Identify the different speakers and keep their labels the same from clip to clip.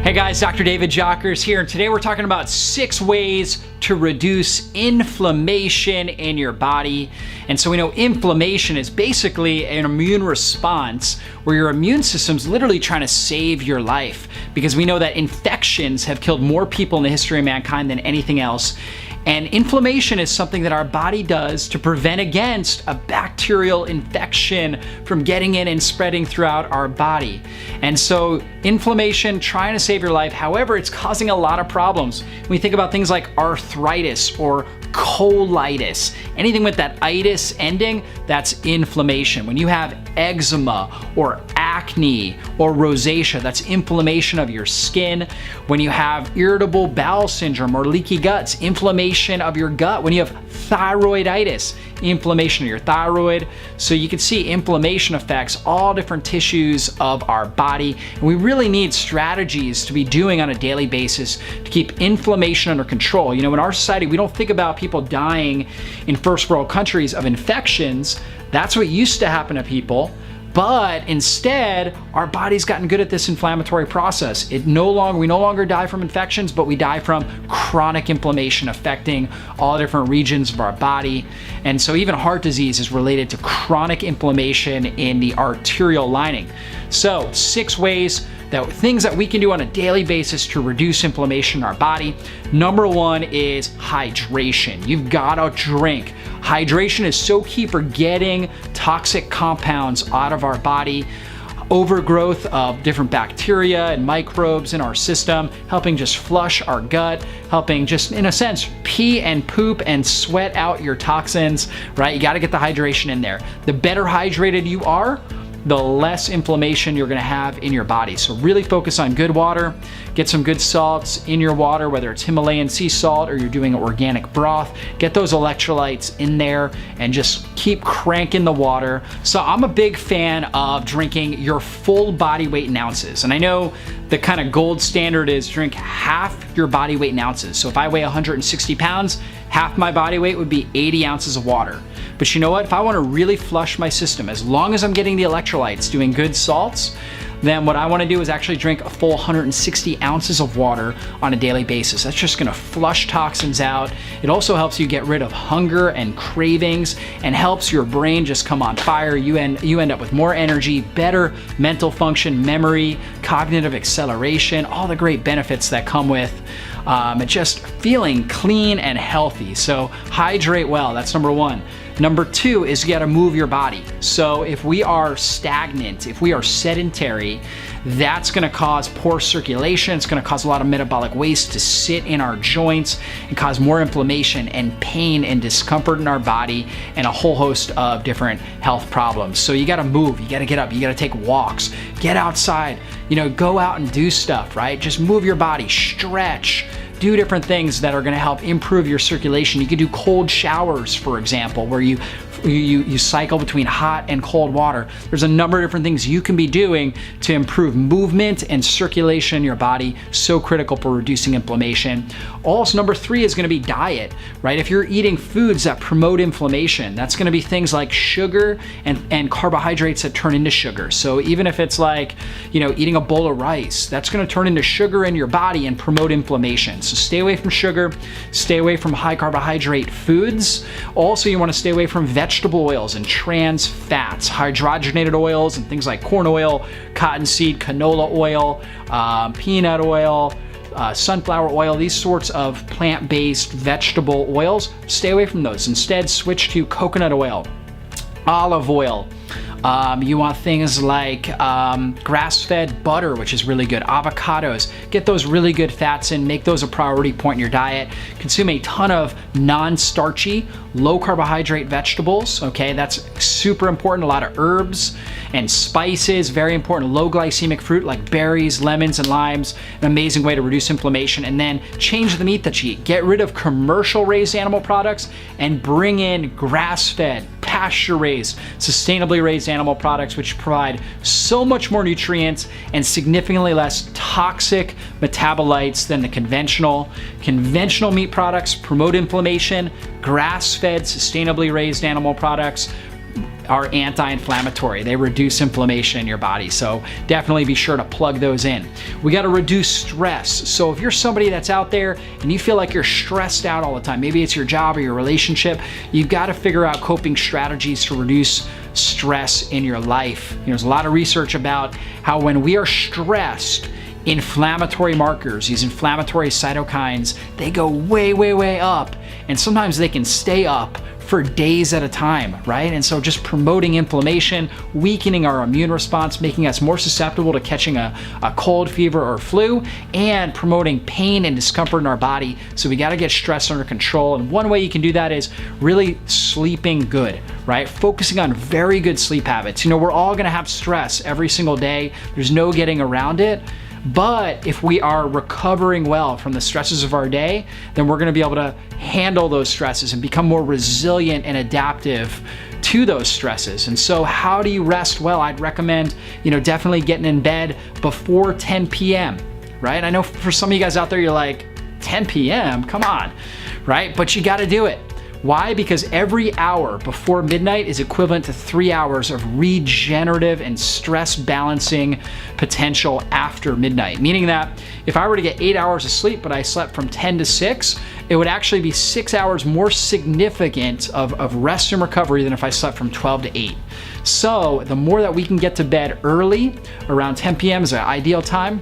Speaker 1: Hey guys, Dr. David Jockers here, and today we're talking about 6 ways to reduce inflammation in your body. And so we know inflammation is basically an immune response where your immune system's literally trying to save your life, because we know that infections have killed more people in the history of mankind than anything else. And inflammation is something that our body does to prevent against a bacterial infection from getting in and spreading throughout our body. And so inflammation, trying to save your life, however, it's causing a lot of problems. When we think about things like arthritis or colitis, anything with that itis ending, that's inflammation. When you have eczema or acne or rosacea, that's inflammation of your skin. When you have irritable bowel syndrome or leaky guts, inflammation of your gut. When you have thyroiditis, inflammation of your thyroid. So you can see inflammation affects all different tissues of our body. And we really need strategies to be doing on a daily basis to keep inflammation under control. You know, in our society, we don't think about people dying in first world countries of infections. That's what used to happen to people. But instead, our body's gotten good at this inflammatory process. We no longer die from infections, but we die from chronic inflammation affecting all different regions of our body. And so even heart disease is related to chronic inflammation in the arterial lining. So 6 ways things that we can do on a daily basis to reduce inflammation in our body. Number 1 is hydration. You've gotta drink. Hydration is so key for getting toxic compounds out of our body, overgrowth of different bacteria and microbes in our system, helping just flush our gut, helping just, in a sense, pee and poop and sweat out your toxins, right? You gotta get the hydration in there. The better hydrated you are, the less inflammation you're gonna have in your body. So really focus on good water, get some good salts in your water, whether it's Himalayan sea salt or you're doing organic broth, get those electrolytes in there and just keep cranking the water. So I'm a big fan of drinking your full body weight in ounces. And I know the kind of gold standard is drink half your body weight in ounces. So if I weigh 160 pounds, half my body weight would be 80 ounces of water. But you know what? If I want to really flush my system, as long as I'm getting the electrolytes, doing good salts, then what I want to do is actually drink a full 160 ounces of water on a daily basis. That's just going to flush toxins out. It also helps you get rid of hunger and cravings and helps your brain just come on fire. You end up with more energy, better mental function, memory, cognitive acceleration, all the great benefits that come with just feeling clean and healthy. So hydrate well, that's number 1. Number 2 is you gotta move your body. So if we are stagnant, if we are sedentary, that's gonna cause poor circulation. It's gonna cause a lot of metabolic waste to sit in our joints and cause more inflammation and pain and discomfort in our body and a whole host of different health problems. So you gotta move, you gotta get up, you gotta take walks, get outside, go out and do stuff, right? Just move your body, stretch, do different things that are gonna help improve your circulation. You could do cold showers, for example, where you cycle between hot and cold water. There's a number of different things you can be doing to improve movement and circulation in your body, so critical for reducing inflammation. Also, number 3 is gonna be diet, right? If you're eating foods that promote inflammation, that's gonna be things like sugar and carbohydrates that turn into sugar. So even if it's like, eating a bowl of rice, that's gonna turn into sugar in your body and promote inflammation. So stay away from sugar, stay away from high carbohydrate foods. Also, you wanna stay away from vegetable oils and trans fats, hydrogenated oils and things like corn oil, cottonseed, canola oil, peanut oil, sunflower oil, these sorts of plant-based vegetable oils. Stay away from those. Instead, switch to coconut oil, olive oil. You want things like grass-fed butter, which is really good, avocados. Get those really good fats in, make those a priority point in your diet. Consume a ton of non-starchy, low-carbohydrate vegetables, okay? That's super important. A lot of herbs and spices, very important. Low glycemic fruit like berries, lemons, and limes, an amazing way to reduce inflammation. And then change the meat that you eat. Get rid of commercial raised animal products and bring in grass-fed, pasture-raised, sustainably raised animal products, which provide so much more nutrients and significantly less toxic metabolites than the conventional. Conventional meat products promote inflammation. Grass-fed, sustainably raised animal products are anti-inflammatory. They reduce inflammation in your body. So definitely be sure to plug those in. We got to reduce stress. So if you're somebody that's out there and you feel like you're stressed out all the time, maybe it's your job or your relationship, you've got to figure out coping strategies to reduce stress in your life. There's a lot of research about how when we are stressed, inflammatory markers, these inflammatory cytokines, they go way, way, way up. And sometimes they can stay up for days at a time, right? And so just promoting inflammation, weakening our immune response, making us more susceptible to catching a cold, fever, or flu, and promoting pain and discomfort in our body. So we gotta get stress under control. And one way you can do that is really sleeping good, right? Focusing on very good sleep habits. We're all gonna have stress every single day. There's no getting around it. But if we are recovering well from the stresses of our day, then we're gonna be able to handle those stresses and become more resilient and adaptive to those stresses. And so how do you rest well? I'd recommend, definitely getting in bed before 10 p.m., right? I know for some of you guys out there, you're like, 10 p.m., come on, right? But you gotta do it. Why? Because every hour before midnight is equivalent to 3 hours of regenerative and stress balancing potential after midnight. Meaning that if I were to get 8 hours of sleep, but I slept from 10 to 6, it would actually be 6 hours more significant of rest and recovery than if I slept from 12 to 8. So the more that we can get to bed early, around 10 p.m. is an ideal time,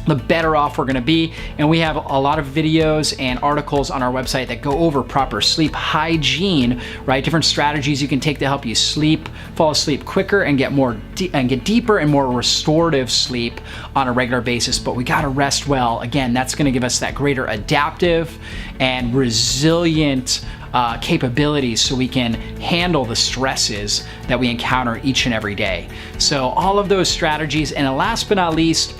Speaker 1: the better off we're gonna be. And we have a lot of videos and articles on our website that go over proper sleep hygiene, right? Different strategies you can take to help you fall asleep quicker and get deeper and more restorative sleep on a regular basis. But we gotta rest well. Again, that's gonna give us that greater adaptive and resilient capabilities so we can handle the stresses that we encounter each and every day. So all of those strategies, and last but not least,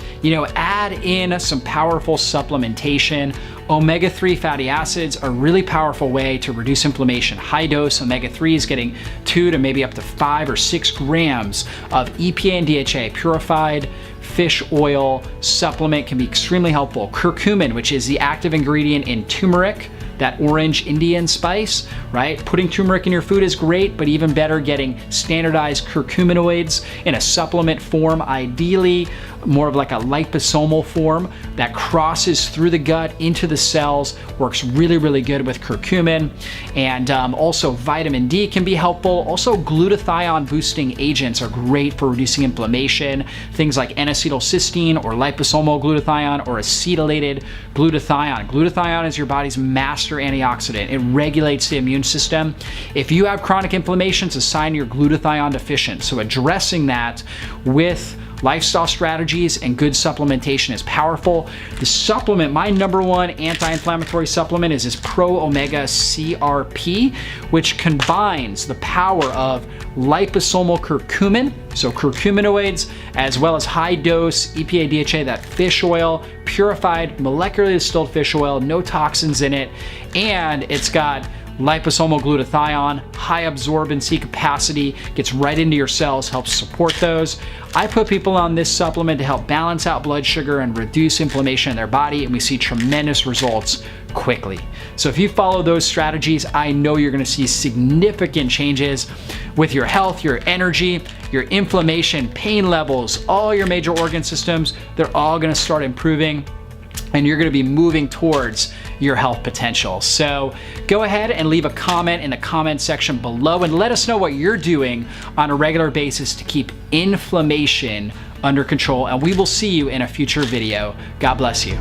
Speaker 1: add in some powerful supplementation. Omega-3 fatty acids are a really powerful way to reduce inflammation. High dose omega-3s getting 2 to maybe up to 5 or 6 grams of EPA and DHA purified fish oil supplement can be extremely helpful. Curcumin, which is the active ingredient in turmeric, that orange Indian spice, right? Putting turmeric in your food is great, but even better, getting standardized curcuminoids in a supplement form, ideally more of like a liposomal form that crosses through the gut into the cells, works really, really good with curcumin. And also vitamin D can be helpful. Also glutathione boosting agents are great for reducing inflammation. Things like N-acetylcysteine or liposomal glutathione or acetylated glutathione. Glutathione is your body's master antioxidant. It regulates the immune system. If you have chronic inflammation, it's a sign you're glutathione deficient. So addressing that with lifestyle strategies and good supplementation is powerful. The supplement, my #1 anti-inflammatory supplement is this Pro Omega CRP, which combines the power of liposomal curcumin, so curcuminoids, as well as high dose EPA DHA, that fish oil, purified molecularly distilled fish oil, no toxins in it, and it's got liposomal glutathione, high absorbency capacity, gets right into your cells, helps support those. I put people on this supplement to help balance out blood sugar and reduce inflammation in their body, and we see tremendous results quickly. So if you follow those strategies, I know you're gonna see significant changes with your health, your energy, your inflammation, pain levels, all your major organ systems. They're all gonna start improving, and you're gonna be moving towards your health potential. So go ahead and leave a comment in the comment section below and let us know what you're doing on a regular basis to keep inflammation under control, and we will see you in a future video. God bless you.